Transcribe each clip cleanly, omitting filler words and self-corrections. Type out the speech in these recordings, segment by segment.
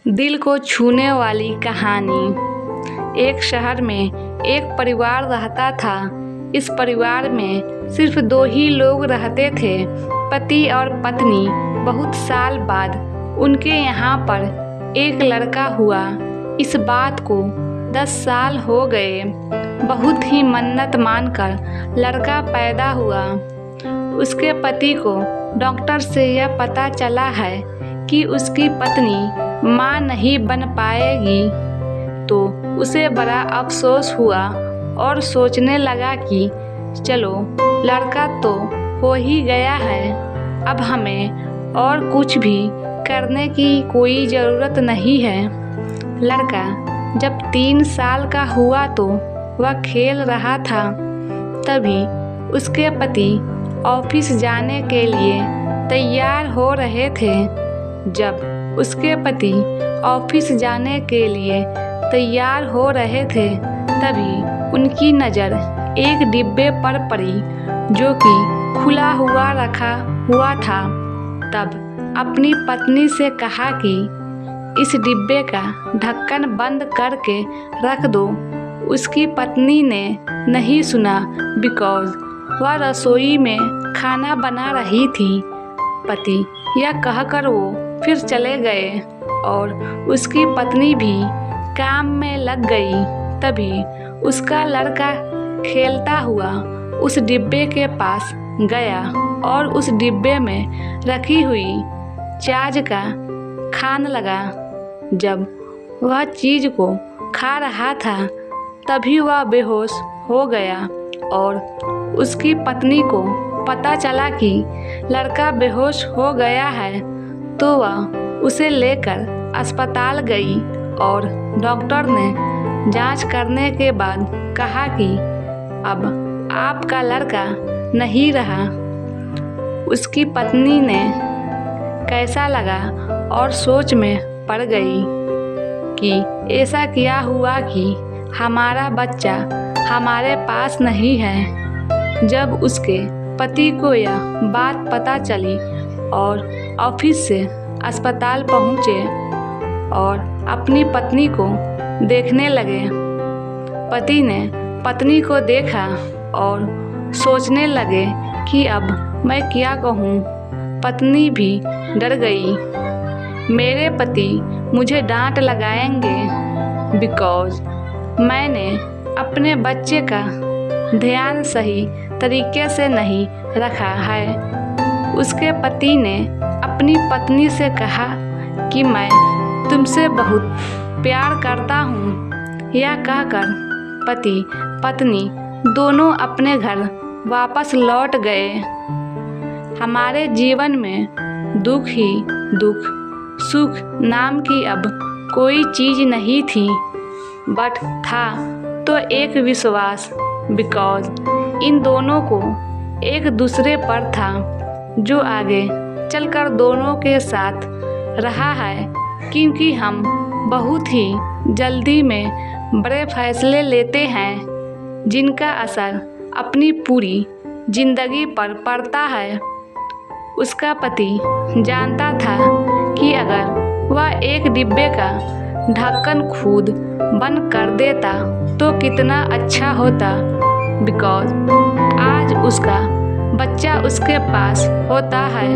दिल को छूने वाली कहानी। एक शहर में एक परिवार रहता था। इस परिवार में सिर्फ 2 ही लोग रहते थे, पति और पत्नी। बहुत साल बाद उनके यहाँ पर एक लड़का हुआ। इस बात को 10 साल हो गए। बहुत ही मन्नत मानकर लड़का पैदा हुआ। उसके पति को डॉक्टर से यह पता चला है कि उसकी पत्नी माँ नहीं बन पाएगी, तो उसे बड़ा अफसोस हुआ और सोचने लगा कि चलो, लड़का तो हो ही गया है, अब हमें और कुछ भी करने की कोई ज़रूरत नहीं है। लड़का जब 3 साल का हुआ तो वह खेल रहा था। तभी उसके पति ऑफिस जाने के लिए तैयार हो रहे थे। जब उसके पति ऑफिस जाने के लिए तैयार हो रहे थे, तभी उनकी नज़र एक डिब्बे पर पड़ी जो कि खुला हुआ रखा हुआ था। तब अपनी पत्नी से कहा कि इस डिब्बे का ढक्कन बंद करके रख दो। उसकी पत्नी ने नहीं सुना, बिकॉज़ वह रसोई में खाना बना रही थी। पति यह कहकर वो फिर चले गए और उसकी पत्नी भी काम में लग गई। तभी उसका लड़का खेलता हुआ उस डिब्बे के पास गया और उस डिब्बे में रखी हुई चाय का खाने लगा। जब वह चीज़ को खा रहा था, तभी वह बेहोश हो गया और उसकी पत्नी को पता चला कि लड़का बेहोश हो गया है, तो वह उसे लेकर अस्पताल गई और डॉक्टर ने जांच करने के बाद कहा कि अब आपका लड़का नहीं रहा। उसकी पत्नी ने कैसा लगा और सोच में पड़ गई कि ऐसा क्या हुआ कि हमारा बच्चा हमारे पास नहीं है। जब उसके पति को यह बात पता चली और ऑफिस से अस्पताल पहुँचे और अपनी पत्नी को देखने लगे। पति ने पत्नी को देखा और सोचने लगे कि अब मैं क्या कहूँ। पत्नी भी डर गई। मेरे पति मुझे डांट लगाएंगे, बिकॉज़ मैंने अपने बच्चे का ध्यान सही तरीके से नहीं रखा है। उसके पति ने अपनी पत्नी से कहा कि मैं तुमसे बहुत प्यार करता हूँ। यह कहकर पति पत्नी दोनों अपने घर वापस लौट गए। हमारे जीवन में दुख ही दुख, सुख नाम की अब कोई चीज़ नहीं थी, बट था तो एक विश्वास, बिकॉज़ इन दोनों को एक दूसरे पर था, जो आगे चलकर दोनों के साथ रहा है। क्योंकि हम बहुत ही जल्दी में बड़े फैसले लेते हैं, जिनका असर अपनी पूरी जिंदगी पर पड़ता है। उसका पति जानता था कि अगर वह एक डिब्बे का ढक्कन खुद बंद कर देता तो कितना अच्छा होता, बिकॉज़ आज उसका बच्चा उसके पास होता है।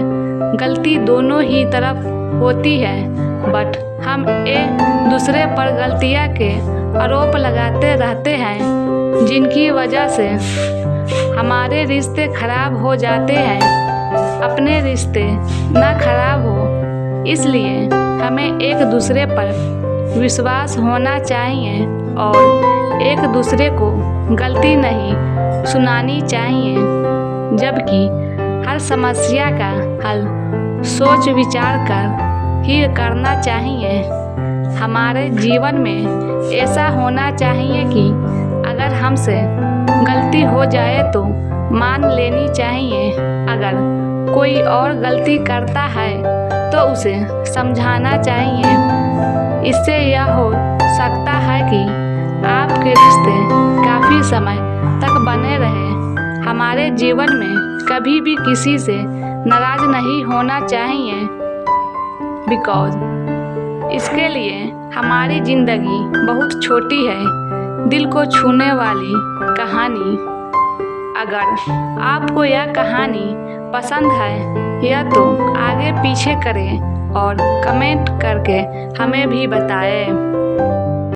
गलती दोनों ही तरफ होती है, बट हम एक दूसरे पर गलतियाँ के आरोप लगाते रहते हैं, जिनकी वजह से हमारे रिश्ते खराब हो जाते हैं। अपने रिश्ते ना खराब हो, इसलिए हमें एक दूसरे पर विश्वास होना चाहिए और एक दूसरे को गलती नहीं सुनानी चाहिए। जबकि हर समस्या का हल सोच विचार कर ही करना चाहिए। हमारे जीवन में ऐसा होना चाहिए कि अगर हमसे गलती हो जाए तो मान लेनी चाहिए। अगर कोई और गलती करता है तो उसे समझाना चाहिए। इससे यह हो सकता है कि आपके रिश्ते काफ़ी समय तक बने रहें। हमारे जीवन में कभी भी किसी से नाराज़ नहीं होना चाहिए, बिकॉज़ इसके लिए हमारी जिंदगी बहुत छोटी है, दिल को छूने वाली कहानी। अगर आपको यह कहानी पसंद है या तो आगे पीछे करें और कमेंट करके हमें भी बताएं।